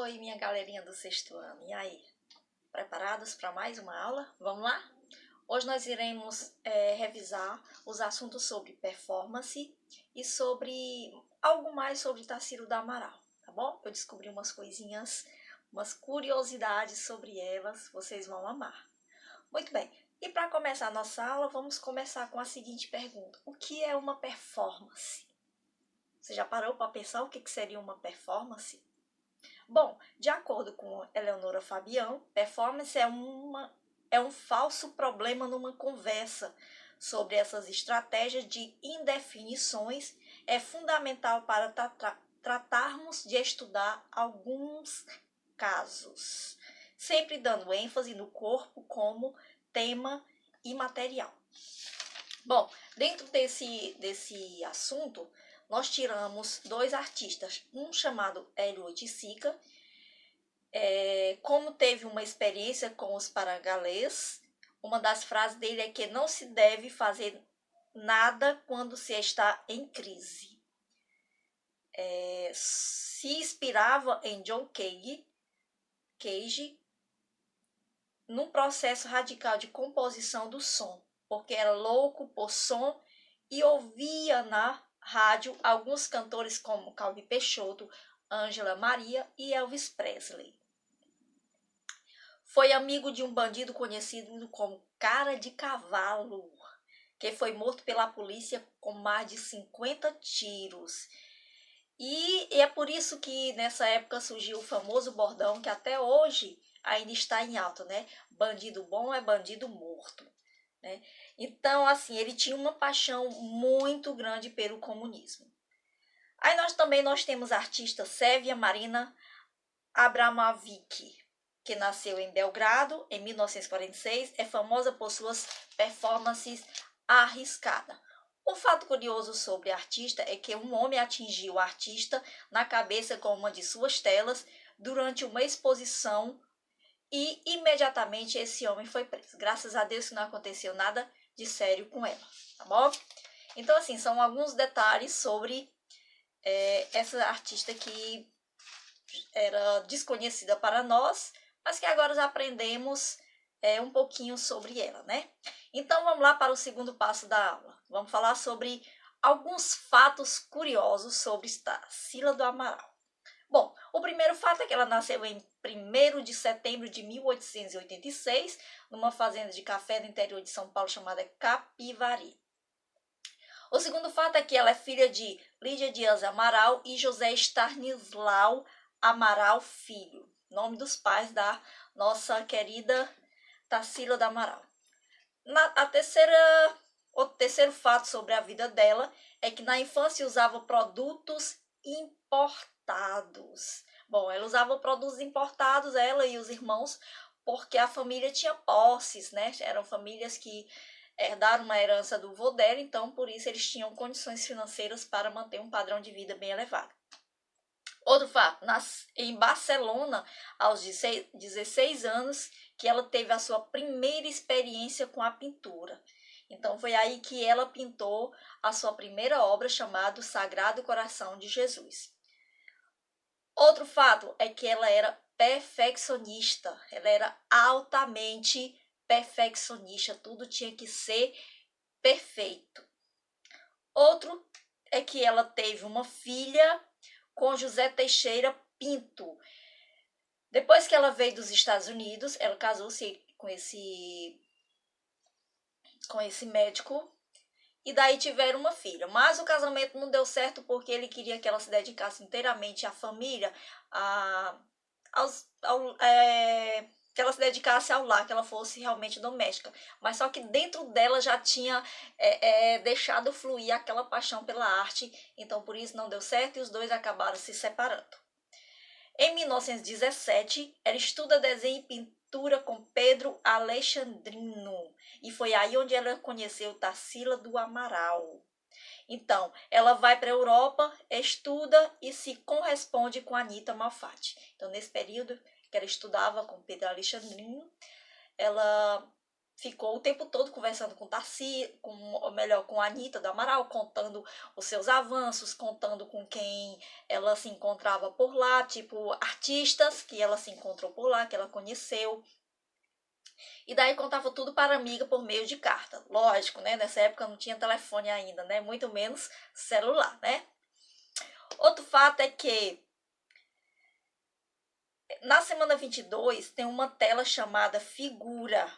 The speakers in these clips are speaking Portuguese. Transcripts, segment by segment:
Oi, minha galerinha do sexto ano. E aí? Preparados para mais uma aula? Vamos lá? Hoje nós iremos revisar os assuntos sobre performance e sobre algo mais sobre Tarsila do Amaral, tá bom? Eu descobri umas coisinhas, umas curiosidades sobre elas, vocês vão amar. Muito bem, e para começar a nossa aula, vamos começar com a seguinte pergunta: o que é uma performance? Você já parou para pensar o que seria uma performance? Bom, de acordo com Eleonora Fabião, performance é um falso problema numa conversa. Sobre essas estratégias de indefinições, é fundamental para tratarmos de estudar alguns casos, sempre dando ênfase no corpo como tema e material. Bom, dentro desse assunto, nós tiramos dois artistas, um chamado Hélio Oiticica, como teve uma experiência com os paragalês, uma das frases dele é que não se deve fazer nada quando se está em crise. Se inspirava em John Cage num processo radical de composição do som, porque era louco por som e ouvia na rádio alguns cantores como Calbi Peixoto, Ângela Maria e Elvis Presley. Foi amigo de um bandido conhecido como Cara de Cavalo, que foi morto pela polícia com mais de 50 tiros. E é por isso que nessa época surgiu o famoso bordão que até hoje ainda está em alta, né? Bandido bom é bandido morto, né? Então, assim, ele tinha uma paixão muito grande pelo comunismo. Aí nós temos a artista Sérvia Marina Abramovic, que nasceu em Belgrado em 1946, é famosa por suas performances arriscadas. Um fato curioso sobre a artista é que um homem atingiu a artista na cabeça com uma de suas telas durante uma exposição e imediatamente esse homem foi preso. Graças a Deus que não aconteceu nada de sério com ela, tá bom? Então, assim, são alguns detalhes sobre essa artista que era desconhecida para nós, mas que agora já aprendemos um pouquinho sobre ela, né? Então, vamos lá para o segundo passo da aula. Vamos falar sobre alguns fatos curiosos sobre Tarsila do Amaral. Bom, o primeiro fato é que ela nasceu em 1º de setembro de 1886, numa fazenda de café no interior de São Paulo chamada Capivari. O segundo fato é que ela é filha de Lídia Dias Amaral e José Stanislau Amaral Filho, nome dos pais da nossa querida Tarsila do Amaral. O terceiro fato sobre a vida dela é que na infância usava produtos importados. Bom, ela usava produtos importados, ela e os irmãos, porque a família tinha posses, né? Eram famílias que herdaram uma herança do vô dela, então por isso eles tinham condições financeiras para manter um padrão de vida bem elevado. Outro fato, em Barcelona, aos 16 anos, que ela teve a sua primeira experiência com a pintura. Então foi aí que ela pintou a sua primeira obra chamada Sagrado Coração de Jesus. Outro fato é que ela era perfeccionista, ela era altamente perfeccionista, tudo tinha que ser perfeito. Outro é que ela teve uma filha com José Teixeira Pinto. Depois que ela veio dos Estados Unidos, ela casou-se com esse médico e daí tiveram uma filha. Mas o casamento não deu certo porque ele queria que ela se dedicasse inteiramente à família, que ela se dedicasse ao lar, que ela fosse realmente doméstica. Mas só que dentro dela já tinha deixado fluir aquela paixão pela arte, então por isso não deu certo e os dois acabaram se separando. Em 1917, ela estuda desenho e pintura com Pedro Alexandrino, e foi aí onde ela conheceu Tarsila do Amaral. Então, ela vai para a Europa, estuda e se corresponde com Anita Malfatti. Então, nesse período que ela estudava com Pedro Alexandrino, ela ficou o tempo todo conversando com Tarsila, com a Anitta do Amaral, contando os seus avanços, contando com quem ela se encontrava por lá, tipo artistas que ela se encontrou por lá, que ela conheceu. E daí contava tudo para a amiga por meio de carta. Lógico, né? Nessa época não tinha telefone ainda, né? Muito menos celular, né? Outro fato é que na semana 22 tem uma tela chamada Figura,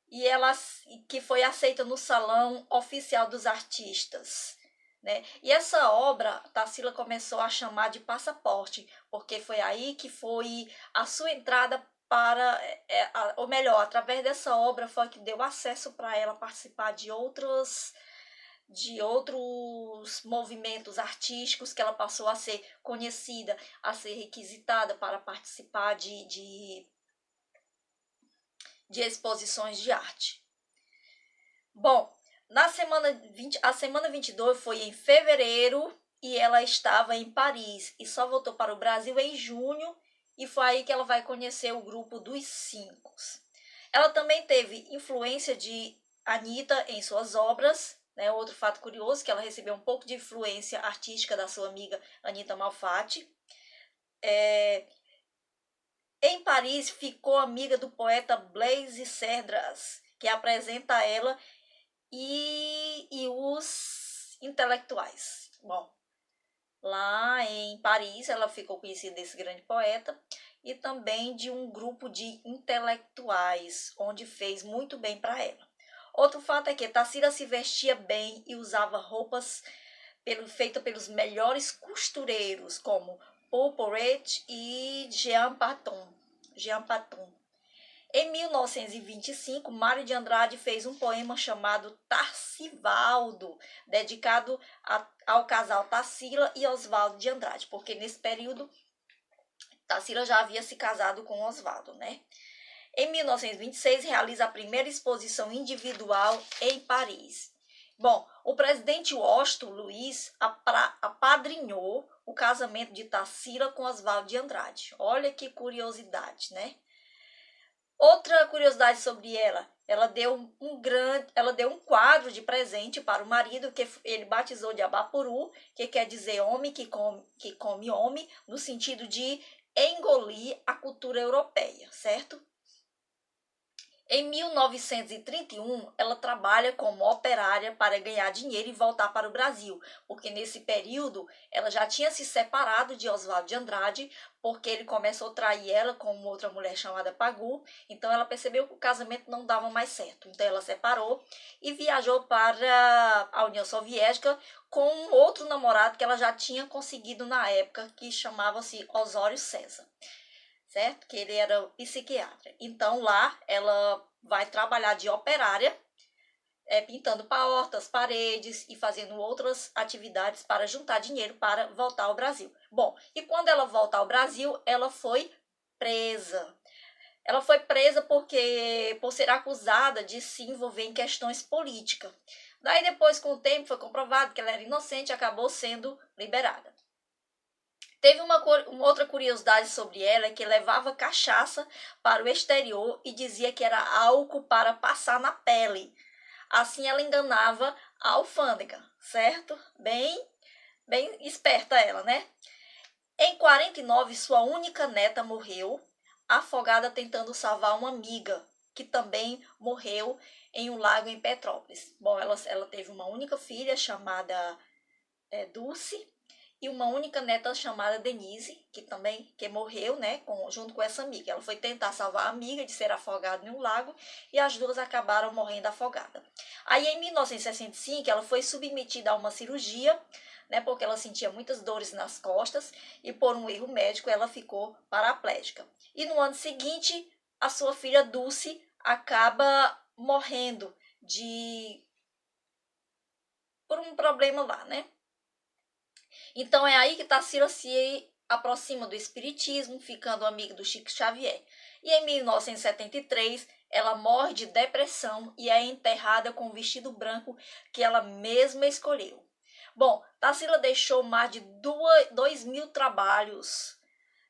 e ela que foi aceita no Salão Oficial dos Artistas, né? E essa obra Tarsila começou a chamar de passaporte, porque foi aí que foi a sua entrada para, ou melhor, através dessa obra foi que deu acesso para ela participar de outros movimentos artísticos, que ela passou a ser conhecida, a ser requisitada para participar de exposições de arte. Bom, a semana 22 foi em fevereiro e ela estava em Paris e só voltou para o Brasil em junho, e foi aí que ela vai conhecer o grupo dos 5. Ela também teve influência de Anitta em suas obras, né? Outro fato curioso, que ela recebeu um pouco de influência artística da sua amiga Anitta Malfatti. Em Paris, ficou amiga do poeta Blaise Cerdras, que apresenta ela e os intelectuais. Bom, lá em Paris, ela ficou conhecida desse grande poeta e também de um grupo de intelectuais, onde fez muito bem para ela. Outro fato é que Tarsila se vestia bem e usava roupas feitas pelos melhores costureiros, como Paul Poret e Jean Paton. Em 1925, Mário de Andrade fez um poema chamado Tarcivaldo, dedicado ao casal Tarsila e Oswaldo de Andrade, porque nesse período Tarsila já havia se casado com Oswaldo, né? Em 1926, realiza a primeira exposição individual em Paris. Bom, o presidente Washington Luiz apadrinhou o casamento de Tarsila com Oswaldo de Andrade. Olha que curiosidade, né? Outra curiosidade sobre ela deu um quadro de presente para o marido, que ele batizou de Abapuru, que quer dizer homem que come homem, no sentido de engolir a cultura europeia, certo? Em 1931, ela trabalha como operária para ganhar dinheiro e voltar para o Brasil, porque nesse período ela já tinha se separado de Oswaldo de Andrade, porque ele começou a trair ela com uma outra mulher chamada Pagu, então ela percebeu que o casamento não dava mais certo. Então ela separou e viajou para a União Soviética com um outro namorado que ela já tinha conseguido na época, que chamava-se Osório César. Certo? Que ele era psiquiatra. Então lá ela vai trabalhar de operária, pintando portas, paredes e fazendo outras atividades para juntar dinheiro para voltar ao Brasil. Bom, e quando ela volta ao Brasil, ela foi presa. Ela foi presa por ser acusada de se envolver em questões políticas. Daí depois, com o tempo, foi comprovado que ela era inocente e acabou sendo liberada. Teve uma outra curiosidade sobre ela, é que levava cachaça para o exterior e dizia que era álcool para passar na pele. Assim ela enganava a alfândega, certo? Bem esperta ela, né? Em 49, sua única neta morreu, afogada tentando salvar uma amiga, que também morreu em um lago em Petrópolis. Bom, ela teve uma única filha chamada Dulce, e uma única neta chamada Denise, que morreu, né, junto com essa amiga. Ela foi tentar salvar a amiga de ser afogada em um lago e as duas acabaram morrendo afogadas. Aí, em 1965, ela foi submetida a uma cirurgia, né, porque ela sentia muitas dores nas costas e, por um erro médico, ela ficou paraplégica. E no ano seguinte, a sua filha Dulce acaba morrendo por um problema lá, né? Então é aí que Tarsila se aproxima do espiritismo, ficando amiga do Chico Xavier. E em 1973, ela morre de depressão e é enterrada com o vestido branco que ela mesma escolheu. Bom, Tarsila deixou mais de 2.000 trabalhos.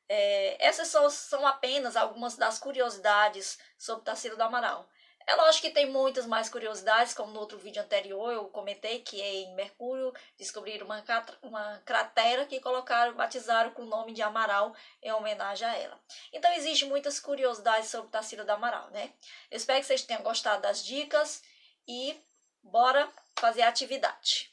Essas são apenas algumas das curiosidades sobre Tarsila do Amaral. É lógico que tem muitas mais curiosidades, como no outro vídeo anterior eu comentei que em Mercúrio descobriram uma cratera que colocaram, batizaram com o nome de Amaral em homenagem a ela. Então existem muitas curiosidades sobre Tarsila do Amaral, né? Eu espero que vocês tenham gostado das dicas e bora fazer a atividade.